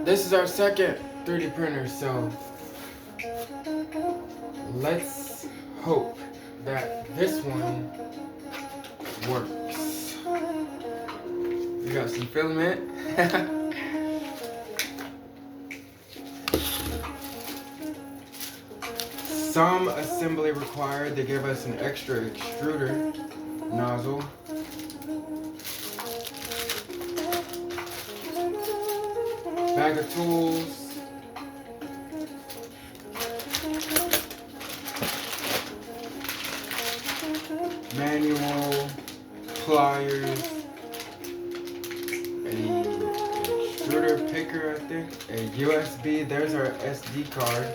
this is our second 3D printer, so let's hope that this one works. We got some filament. Some assembly required. They give us an extra extruder nozzle. Bag of tools. Manual. Pliers. A extruder picker, I think. A USB. There's our SD card.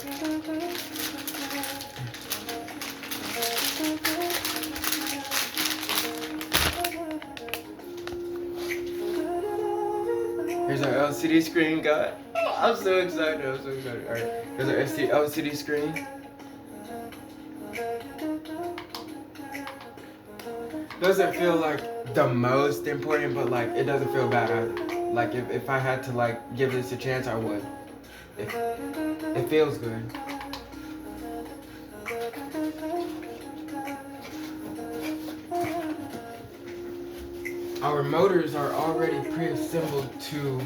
Here's our LCD screen, guys. Oh, I'm so excited. Alright, here's our LCD screen. Doesn't feel like the most important, but like it doesn't feel bad either. Like if I had to like give this a chance, I would. It feels good. Our motors are already pre-assembled to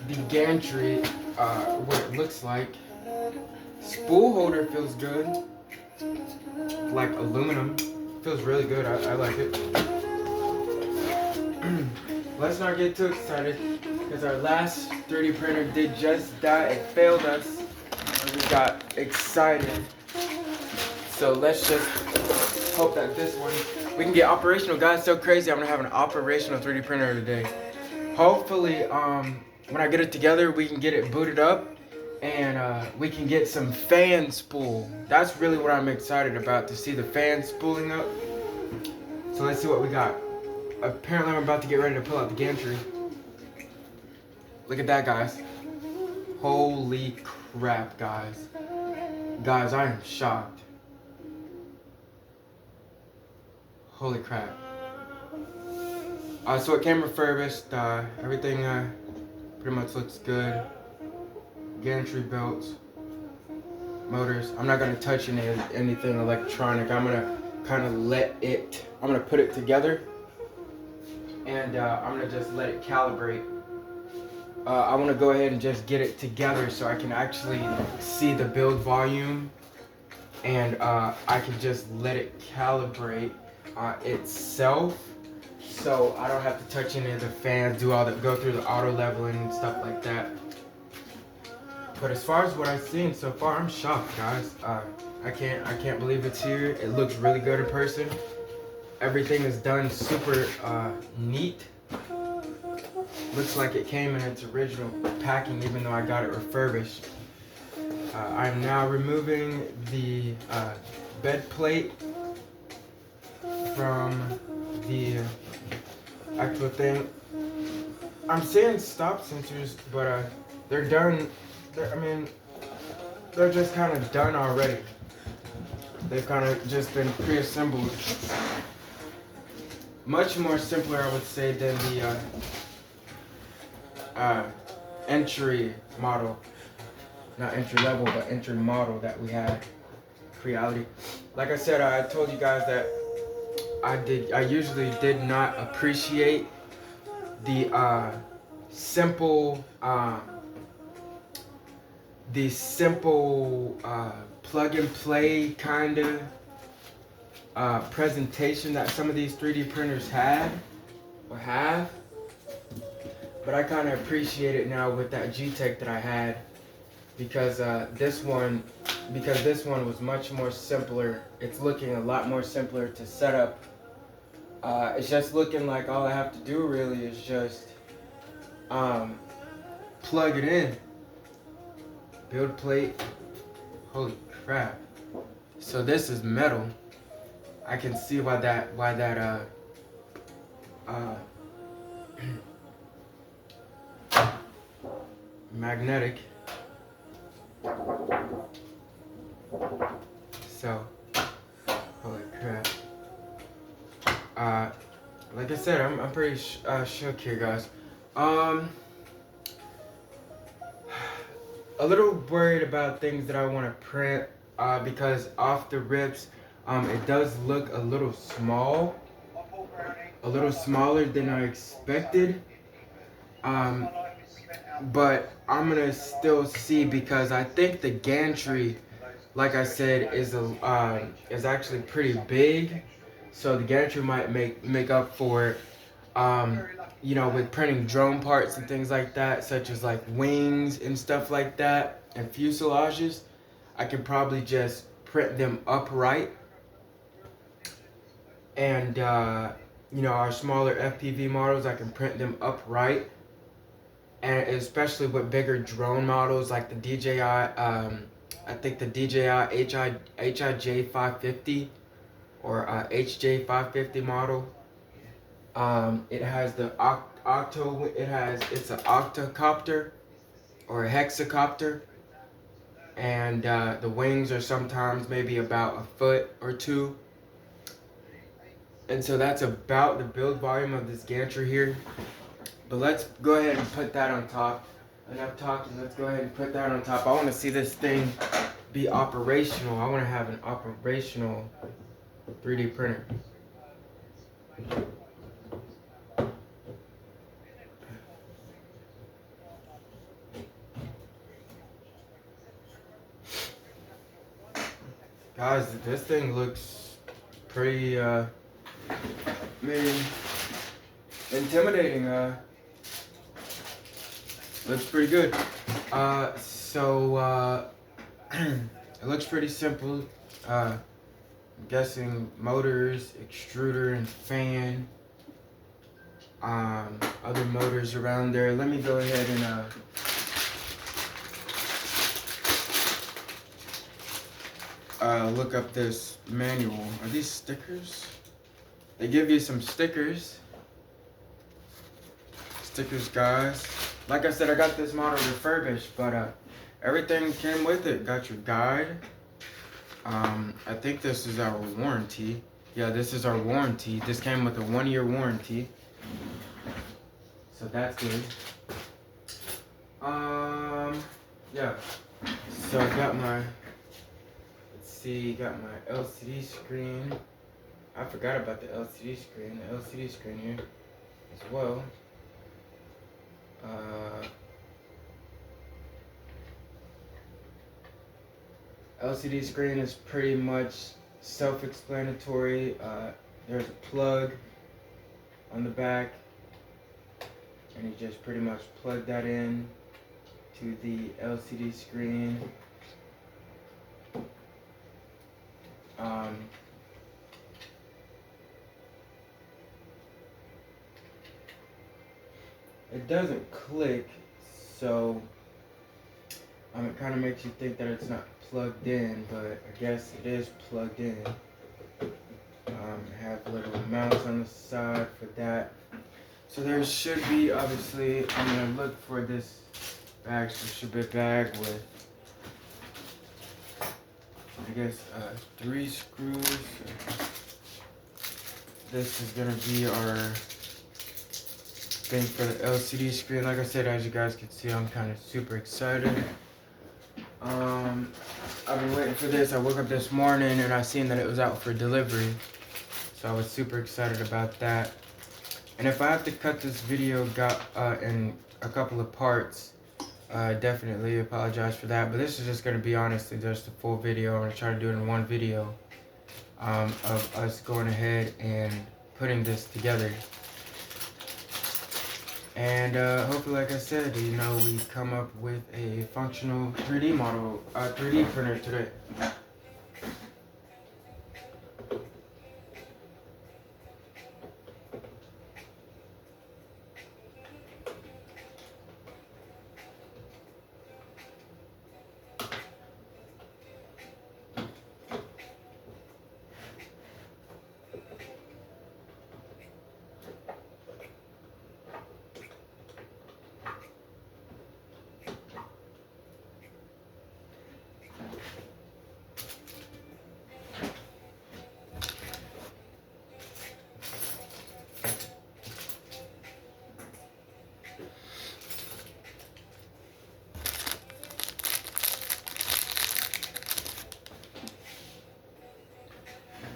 the gantry, what it looks like. Spool holder feels good, like aluminum. Feels really good, I like it. Let's not get too excited, because our last 3D printer did just die. It failed us, and we got excited. So let's just hope that this one, we can get operational. Guys, so crazy, I'm gonna have an operational 3D printer today. Hopefully, when I get it together, we can get it booted up, and we can get some fan spool. That's really what I'm excited about, to see the fan spooling up. So let's see what we got. Apparently I'm about to get ready to pull out the gantry. Look at that, guys. Holy crap, guys. Guys, I am shocked. Holy crap. So it came refurbished. Everything pretty much looks good. Gantry belts, motors. I'm not gonna touch anything electronic. I'm gonna kind of I'm gonna put it together, and I'm gonna just let it calibrate. I want to go ahead and just get it together so I can actually see the build volume, and I can just let it calibrate itself, so I don't have to touch any of the fans, go through the auto leveling and stuff like that. But as far as what I've seen so far, I'm shocked, guys. I can't believe it's here. It looks really good in person. Everything is done super neat. Looks like it came in its original packing, even though I got it refurbished. I'm now removing the bed plate from the actual thing. I'm seeing stop sensors, but they're done. They're just kind of done already. They've kind of just been pre-assembled. Much more simpler, I would say, than the entry model. Not entry level, but entry model that we had. CREALITY. Like I said, I told you guys that I usually did not appreciate the simple plug and play kind of presentation that some of these 3D printers had or have, but I kind of appreciate it now with that G-Tech that I had, because this one was much more simpler. It's looking a lot more simpler to set up. It's just looking like all I have to do really is just plug it in. Build plate. Holy crap. So this is metal. I can see why that magnetic. So holy crap. Like I said, I'm pretty shook here, guys. a little worried about things that I want to print because off the rips, it does look a little small, a little smaller than I expected. Um, but I'm gonna still see because I think the gantry, like I said, is actually pretty big. So the gantry might make up for it. You know, with printing drone parts and things like that, such as like wings and stuff like that, and fuselages, I could probably just print them upright. And you know, our smaller FPV models, I can print them upright. And especially with bigger drone models like the DJI, I think the DJI HIJ 550 or HJ 550 model. It has the it's an octocopter or a hexacopter, and the wings are sometimes maybe about a foot or two. And so that's about the build volume of this gantry here. But let's go ahead and put that on top. Enough talking, let's go ahead and put that on top. I want to see this thing be operational. I want to have an operational 3D printer. Guys, this thing looks pretty, intimidating. Looks pretty good. It looks pretty simple. I'm guessing motors, extruder, and fan. Other motors around there. Let me go ahead and look up this manual. Are these stickers? They give you some stickers. Stickers, guys. Like I said, I got this model refurbished, but everything came with it. Got your guide. I think this is our warranty. Yeah, this is our warranty. This came with a 1-year warranty. So that's good. Yeah. So I got my, got my LCD screen. I forgot about the LCD screen. The LCD screen here as well. LCD screen is pretty much self-explanatory. There's a plug on the back, and you just pretty much plug that in to the LCD screen. It doesn't click, so it kind of makes you think that it's not plugged in, but I guess it is plugged in. Have little mounts on the side for that. So there should be, obviously, I'm gonna look for this bag. So it should be a bag with, I guess, 3 screws. This is gonna be our thing for the LCD screen. Like I said, as you guys can see, I'm kind of super excited. I've been waiting for this. I woke up this morning and I seen that it was out for delivery. So I was super excited about that. And if I have to cut this video in a couple of parts, definitely apologize for that. But this is just going to be honestly just a full video. I'm going to try to do it in one video of us going ahead and putting this together. And hopefully, like I said, you know, we come up with a functional 3D model, 3D printer today.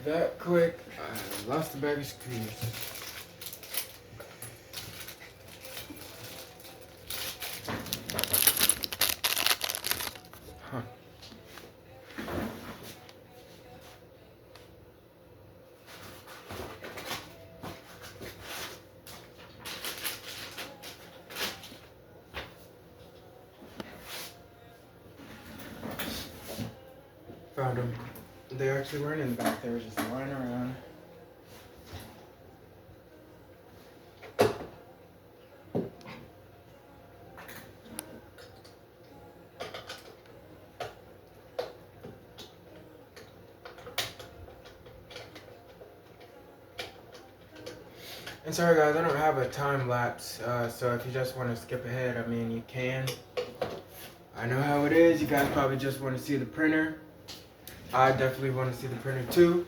that quick. I lost the bag of screws. Huh. Found them. They actually weren't in the back. They were just lying around. And sorry guys, I don't have a time lapse, so if you just want to skip ahead, I mean, you can. I know how it is. You guys probably just want to see the printer. I definitely want to see the printer too.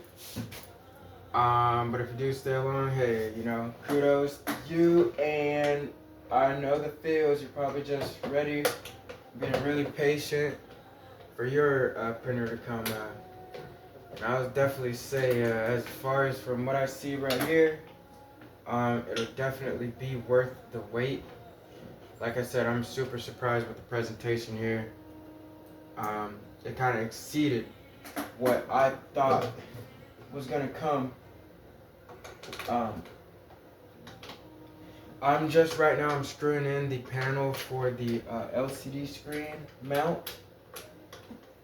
But if you do stay along, hey, you know, kudos to you. And I know the feels. You're probably just ready, being really patient for your printer to come out. And I would definitely say, as far as from what I see right here, it'll definitely be worth the wait. Like I said, I'm super surprised with the presentation here. It kind of exceeded what I thought was gonna come. I'm just right now, I'm screwing in the panel for the LCD screen mount.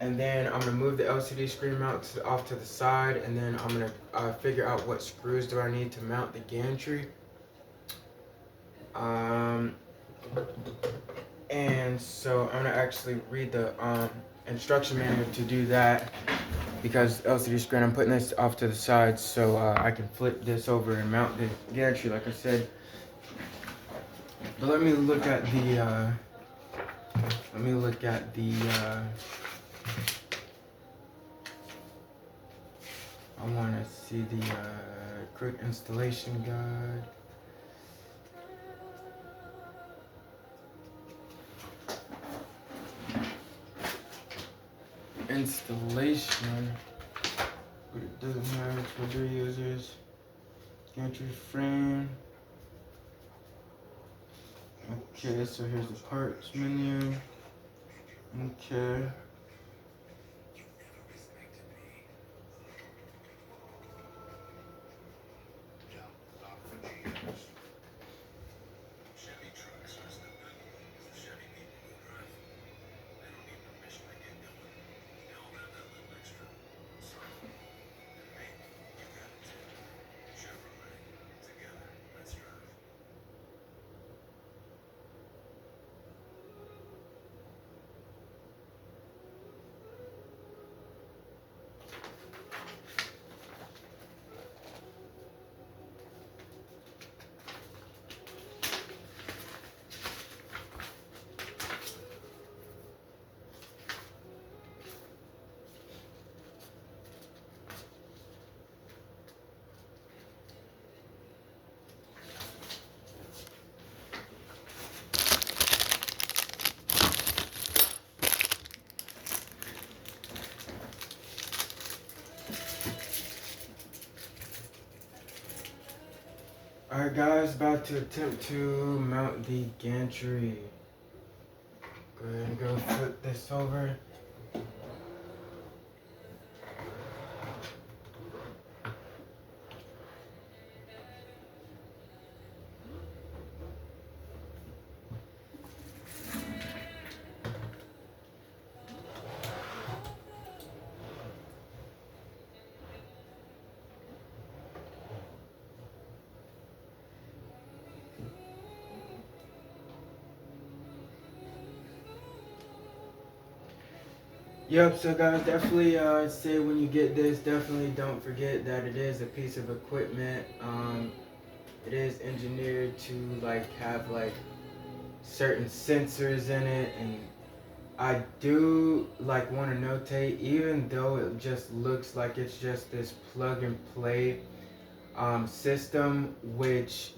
And then I'm gonna move the LCD screen mount off to the side, and then I'm gonna figure out what screws do I need to mount the gantry. And so I'm gonna actually read the instruction manual to do that, because LCD screen, I'm putting this off to the side so I can flip this over and mount the gantry like I said. But let me look at the I want to see the quick installation guide. Installation, but it doesn't have for your users. Gantry frame. Okay, so here's the parts menu. Okay. Alright guys, about to attempt to mount the gantry. Go ahead and go flip this over. Yep, so guys, definitely say when you get this, definitely don't forget that it is a piece of equipment. It is engineered to have certain sensors in it, and I do want to notate, even though it just looks like it's just this plug and play system, which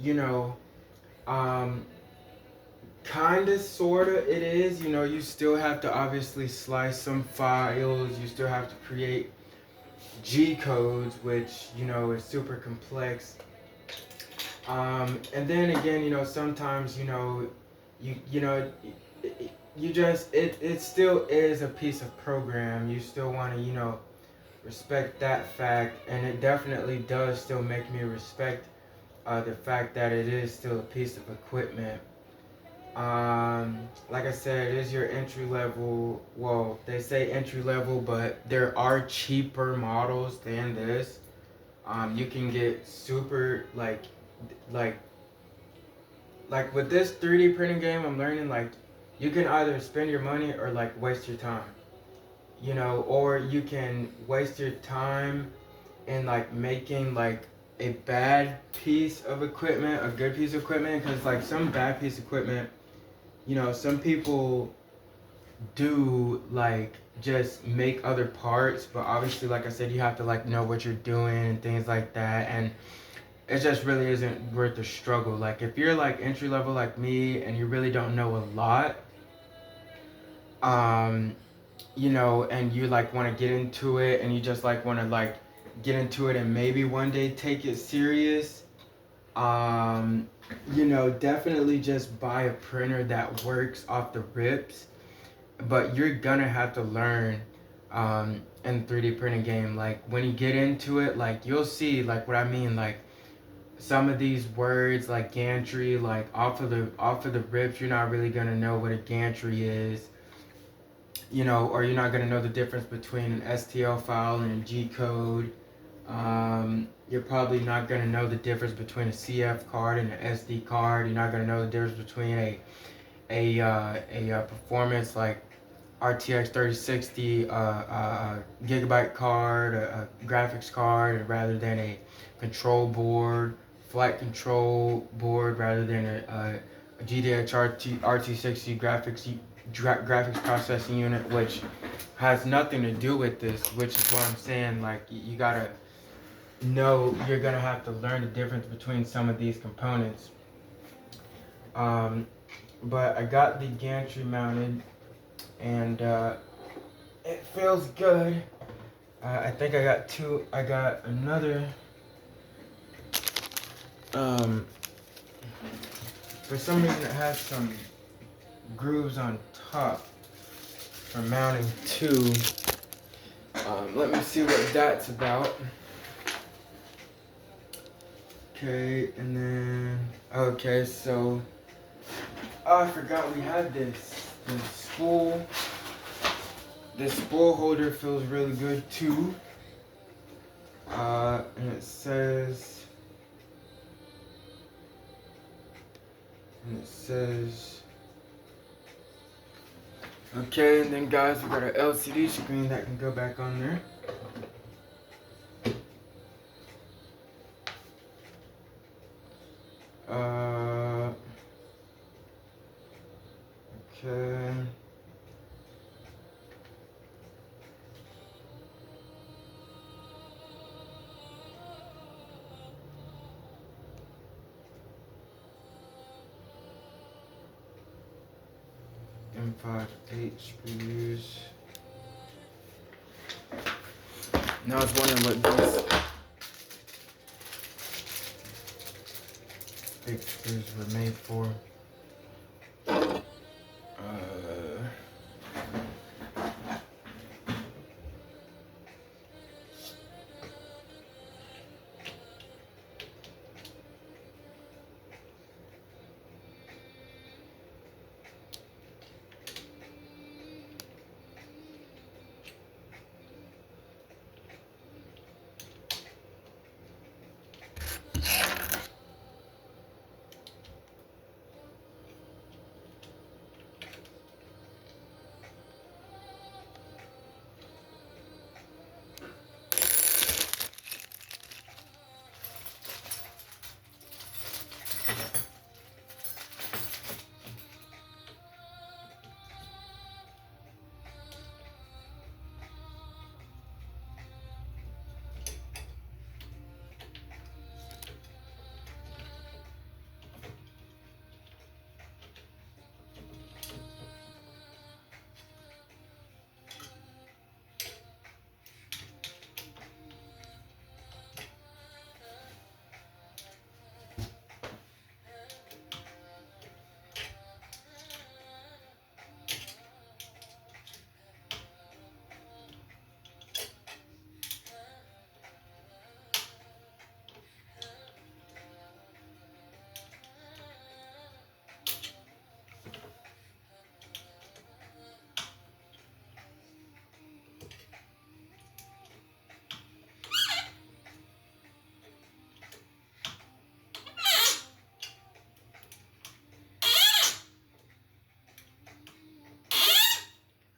kinda, sorta, it is. You still have to obviously slice some files. You still have to create G codes, which, you know, is super complex. And then again, you know, sometimes, you know, you know, it still is a piece of program. You still want to, you know, respect that fact, and it definitely does still make me respect the fact that it is still a piece of equipment. Like I said, it is your entry level. Well, they say entry level, but there are cheaper models than this. You can get super like like with this 3D printing game. I'm learning like you can either spend your money or like waste your time. You know, or you can waste your time in like making like a bad piece of equipment, a good piece of equipment, because like some bad piece of equipment, you know, some people do like just make other parts, but obviously, like I said, you have to like know what you're doing and things like that, and it just really isn't worth the struggle. Like if you're like entry level like me and you really don't know a lot, um you know, and you like want to get into it and you just like want to like get into it and maybe one day take it serious, um you know, definitely just buy a printer that works off the rips. But you're gonna have to learn in 3D printing game. Like when you get into it, like you'll see like what I mean. Like some of these words like gantry, like off of the rips, you're not really gonna know what a gantry is. You know, or you're not gonna know the difference between an STL file and a G code. You're probably not gonna know the difference between a CF card and an SD card. You're not gonna know the difference between a performance like RTX 3060 gigabyte card, a graphics card, rather than a control board, flight control board, rather than a GTX RT60 graphics processing unit, which has nothing to do with this. Which is what I'm saying. Like you gotta know, you're gonna have to learn the difference between some of these components. But I got the gantry mounted, and it feels good. I think I got two. I got another. For some reason, it has some grooves on top for mounting two. Let me see what that's about. Okay, and then okay, so I forgot we had this spool. This spool holder feels really good too. And it says. Okay, and then guys, we got an LCD screen that can go back on there. Okay. M5-8 screws. Now I was wondering what these big screws were made for.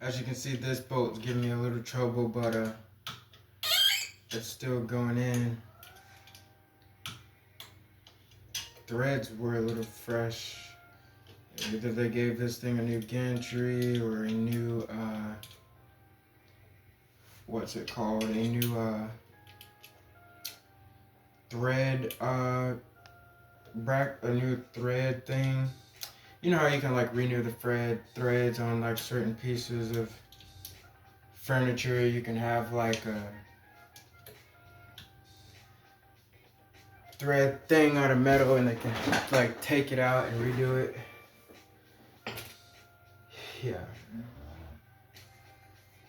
As you can see, this bolt's giving me a little trouble, but it's still going in. Threads were a little fresh. Either they gave this thing a new gantry or a new, what's it called? A new, thread, a new thread thing. You know how you can like renew the threads on like certain pieces of furniture? You can have like a thread thing out of metal and they can like take it out and redo it. Yeah.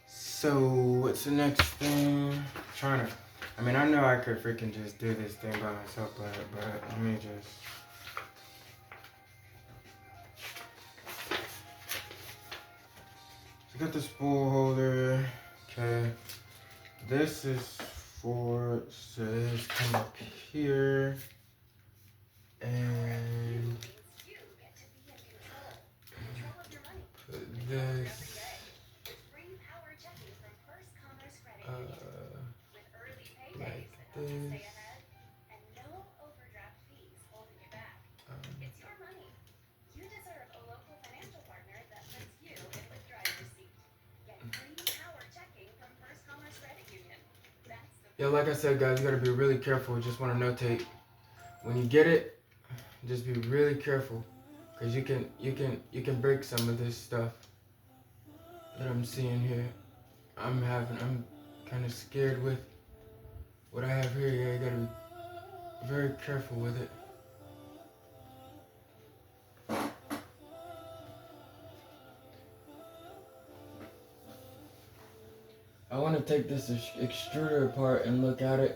So what's the next thing? I mean, I know I could freaking just do this thing by myself, but let me just. So I got the spool holder. Okay. This is for, so this come up here. And put this. Like this. Yeah, like I said, guys, you gotta be really careful. Just want to notate when you get it, just be really careful, cause you can break some of this stuff that I'm seeing here. I'm kind of scared with what I have here. Yeah, you gotta be very careful with it. I want to take this extruder apart and look at it,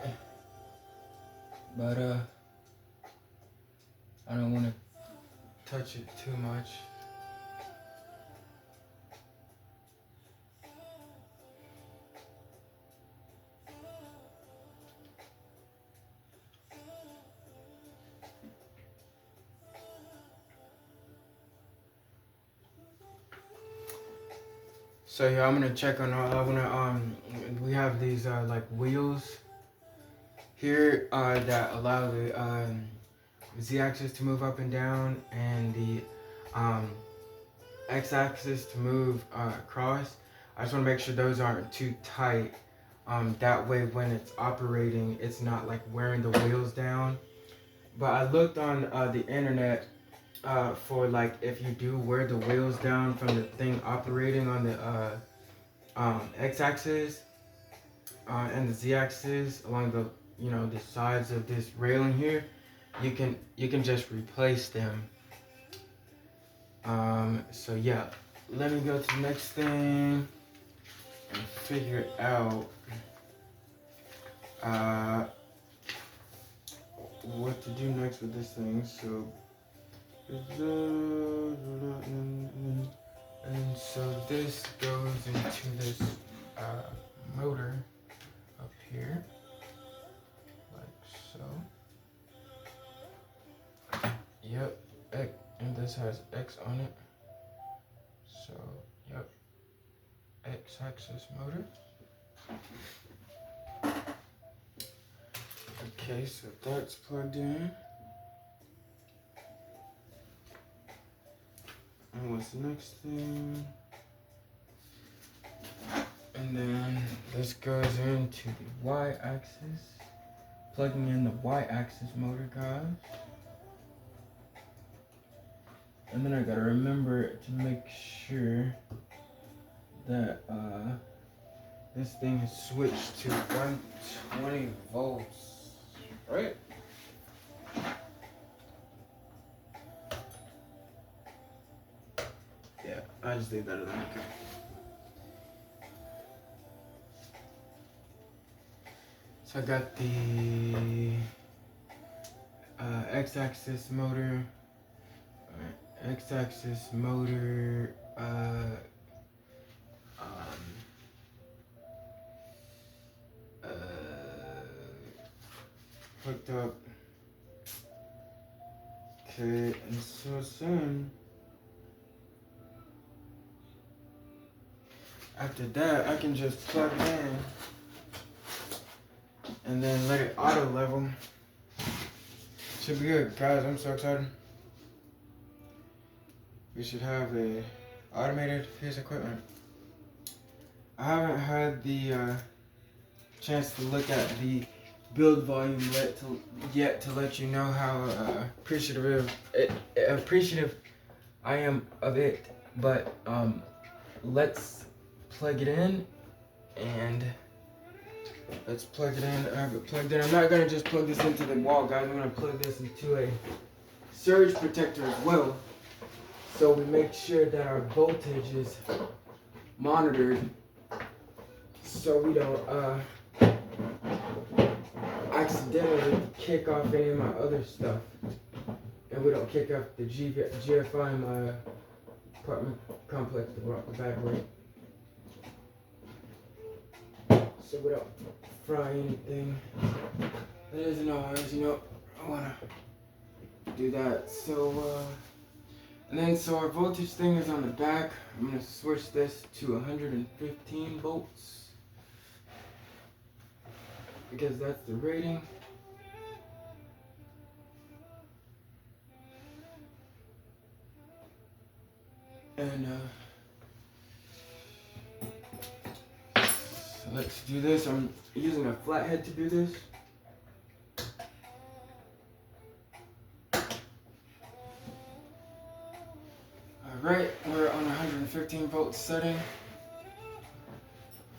but I don't want to touch it too much. So yeah, I'm gonna check on. We have these like wheels here that allow the z-axis to move up and down, and the x-axis to move across. I just want to make sure those aren't too tight. That way, when it's operating, it's not like wearing the wheels down. But I looked on the internet. For like if you do wear the wheels down from the thing operating on the x-axis and the z-axis along the the sides of this railing here, you can just replace them. So yeah, let me go to the next thing and figure out what to do next with this thing. So. And so this goes into this motor up here, like so. Yep, X, and this has X on it. So, yep, X-axis motor. Okay, so that's plugged in. And what's the next thing? And then this goes into the y-axis. Plugging in the y-axis motor, guys. And then I gotta remember to make sure that this thing is switched to 120 volts, right? Yeah, I just did that as an okay. So I got the x-axis motor, x-axis motor, hooked up. Okay, and so soon. After that, I can just plug it in and then let it auto level. Should be good, guys. I'm so excited. We should have a automated piece of equipment. I haven't had the chance to look at the build volume yet to let you know how appreciative I am of it. But let's plug it in and let's plug it in. I have it plugged in. I'm not gonna just plug this into the wall, guys. I'm gonna plug this into a surge protector as well, so we make sure that our voltage is monitored, so we don't accidentally kick off any of my other stuff, and we don't kick off the GFI in my apartment complex the bad way, so we don't fry anything. That is noise, you know. I wanna do that. So and then so our voltage thing is on the back. I'm gonna switch this to 115 volts because that's the rating. And so let's do this. I'm using a flathead to do this. Alright, we're on 115 volt setting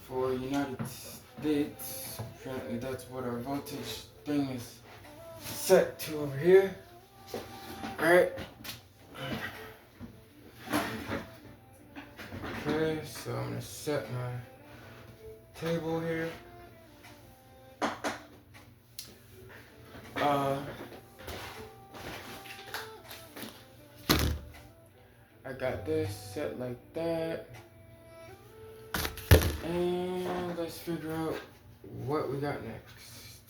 for United States. Apparently that's what our voltage thing is set to over here. Alright. Okay, so I'm gonna set my table here. I got this set like that. And let's figure out what we got next.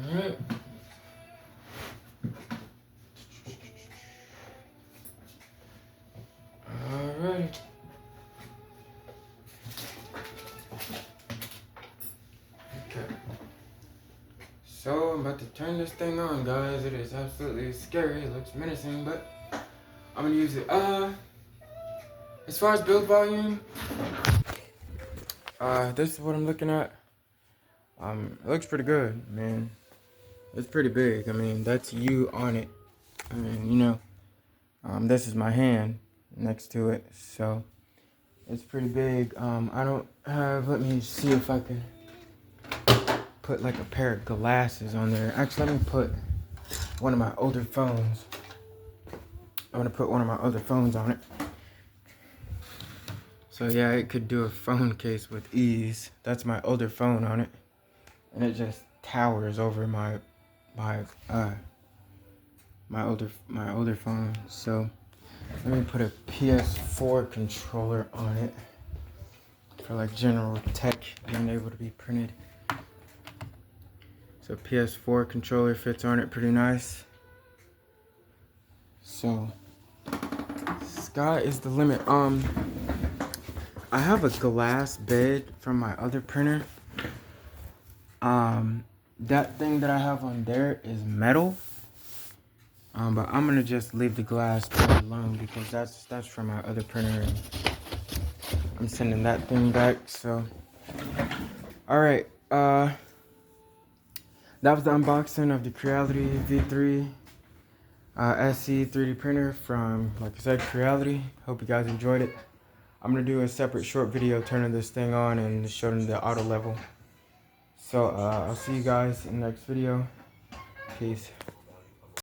Alright. Alright. Okay. So I'm about to turn this thing on, guys. It is absolutely scary. It looks menacing, but I'm gonna use it. As far as build volume, this is what I'm looking at. It looks pretty good, man. It's pretty big. I mean, that's you on it. I mean, you know, this is my hand next to it, so it's pretty big. I don't have. Let me see if I can put like a pair of glasses on there. Actually, let me put one of my older phones. I'm gonna put one of my older phones on it. So yeah, it could do a phone case with ease. That's my older phone on it, and it just towers over my older phone. So let me put a PS4 controller on it for like general tech being able to be printed. So PS4 controller fits on it pretty nice. So sky is the limit. I have a glass bed from my other printer. That thing that I have on there is metal. But I'm gonna just leave the glass alone because that's from my other printer. And I'm sending that thing back. So, all right. That was the unboxing of the CREALITY V3 SE 3D printer from, like I said, CREALITY. Hope you guys enjoyed it. I'm gonna do a separate short video turning this thing on and showing the auto level. So I'll see you guys in the next video. Peace.